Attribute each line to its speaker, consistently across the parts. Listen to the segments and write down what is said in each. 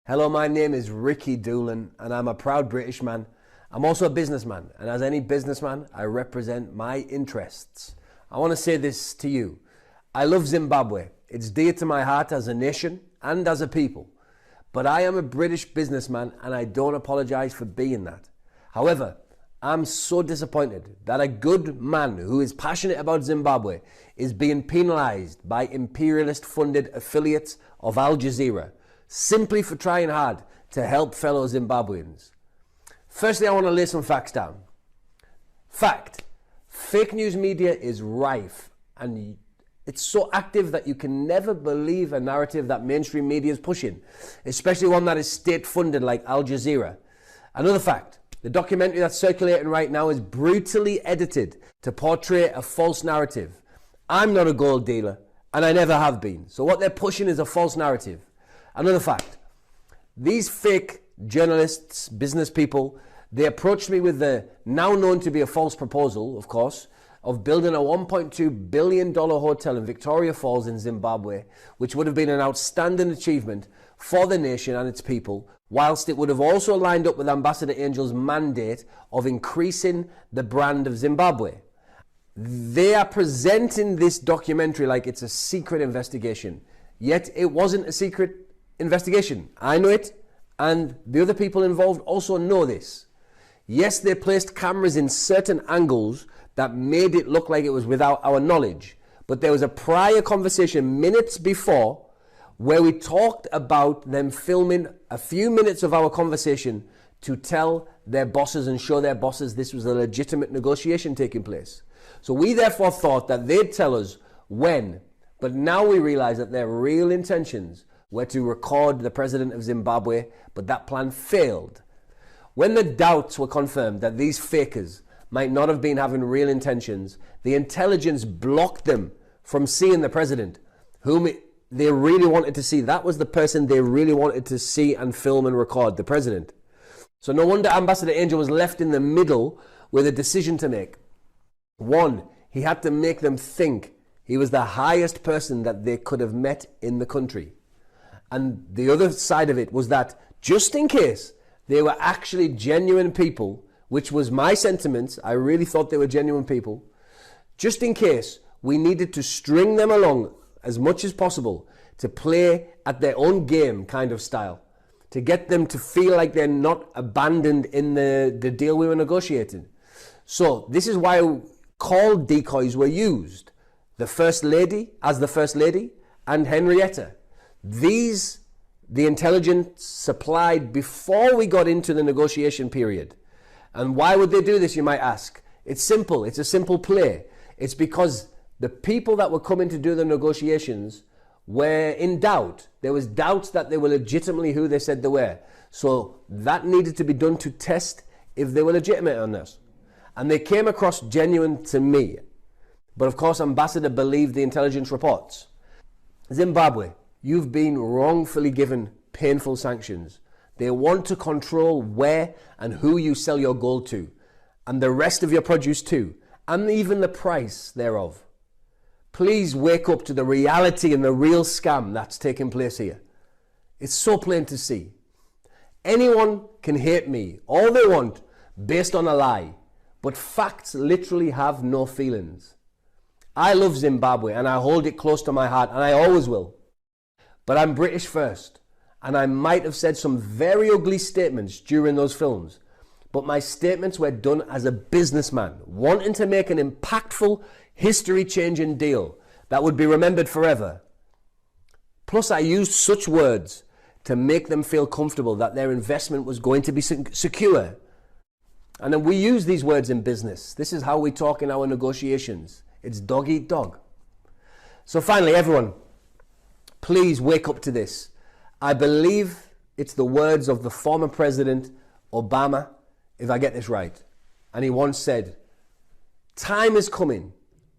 Speaker 1: Hello, my name is Ricky Doolan and I'm a proud British man. I'm also a businessman, and as any businessman, I represent my interests. I want to say this to you. I love Zimbabwe. It's dear to my heart as a nation and as a people. But I am a British businessman and I don't apologize for being that. However, I'm so disappointed that a good man who is passionate about Zimbabwe is being penalized by imperialist-funded affiliates of Al Jazeera simply for trying hard to help fellow Zimbabweans. Firstly, I want to lay some facts down. Fact: fake news media is rife and it's so active that you can never believe a narrative that mainstream media is pushing, especially one that is state-funded like Al Jazeera. Another fact: the documentary that's circulating right now is brutally edited to portray a false narrative. I'm not a gold dealer, and I never have been. So what they're pushing is a false narrative. Another fact: these fake journalists, business people, they approached me with the now known to be a false proposal, of course, of building a $1.2 billion hotel in Victoria Falls in Zimbabwe, which would have been an outstanding achievement for the nation and its people, whilst it would have also lined up with Ambassador Angel's mandate of increasing the brand of Zimbabwe. They are presenting this documentary like it's a secret investigation, yet it wasn't a secret investigation. I know it, and the other people involved also know this. Yes, they placed cameras in certain angles that made it look like it was without our knowledge, but there was a prior conversation minutes before where we talked about them filming a few minutes of our conversation to tell their bosses and show their bosses this was a legitimate negotiation taking place. So we therefore thought that they'd tell us when, but now we realize that their real intentions were to record the president of Zimbabwe, but that plan failed. When the doubts were confirmed that these fakers might not have been having real intentions, the intelligence blocked them from seeing the president, whom they really wanted to see. That was the person they really wanted to see and film and record, the president. So no wonder Ambassador Angel was left in the middle with a decision to make. One, he had to make them think he was the highest person that they could have met in the country. And the other side of it was that just in case they were actually genuine people, which was my sentiments, I really thought they were genuine people, just in case we needed to string them along as much as possible to play at their own game kind of style, to get them to feel like they're not abandoned in the deal we were negotiating. So this is why call decoys were used. The First Lady as the First Lady and Henrietta. These, the intelligence supplied before we got into the negotiation period. And why would they do this, you might ask? It's simple. It's a simple play. It's because the people that were coming to do the negotiations were in doubt. There was doubts that they were legitimately who they said they were. So that needed to be done to test if they were legitimate on this. And they came across genuine to me. But of course, Ambassador believed the intelligence reports. Zimbabwe, you've been wrongfully given painful sanctions. They want to control where and who you sell your gold to, and the rest of your produce too, and even the price thereof. Please wake up to the reality and the real scam that's taking place here. It's so plain to see. Anyone can hate me all they want based on a lie, but facts literally have no feelings. I love Zimbabwe and I hold it close to my heart, and I always will. But I'm British first, and I might have said some very ugly statements during those films, but my statements were done as a businessman, wanting to make an impactful, history-changing deal that would be remembered forever. Plus, I used such words to make them feel comfortable that their investment was going to be secure. And then we use these words in business. This is how we talk in our negotiations. It's dog eat dog. So finally, everyone, please wake up to this. I believe it's the words of the former President Obama, if I get this right. And he once said, "Time is coming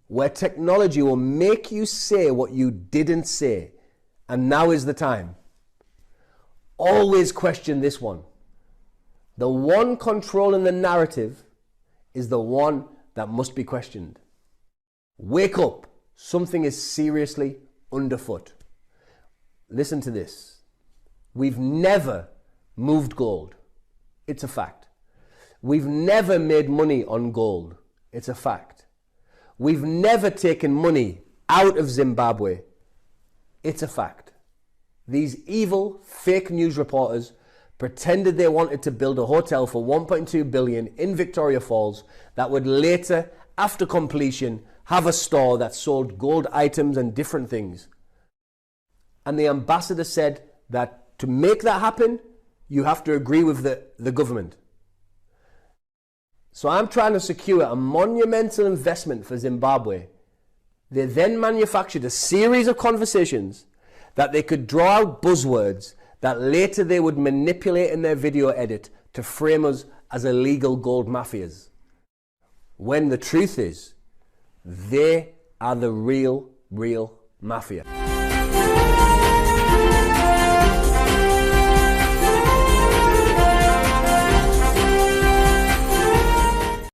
Speaker 1: where technology will make you say what you didn't say, and now is the time." Always question this one. The one controlling the narrative is the one that must be questioned. Wake up. Something is seriously underfoot. Listen to this. We've never moved gold. It's a fact. We've never made money on gold. It's a fact. We've never taken money out of Zimbabwe. It's a fact. These evil, fake news reporters pretended they wanted to build a hotel for 1.2 billion in Victoria Falls that would later, after completion, have a store that sold gold items and different things. And the ambassador said that to make that happen, you have to agree with the government. So I'm trying to secure a monumental investment for Zimbabwe. They then manufactured a series of conversations that they could draw out buzzwords that later they would manipulate in their video edit to frame us as illegal gold mafias. When the truth is, they are the real mafia.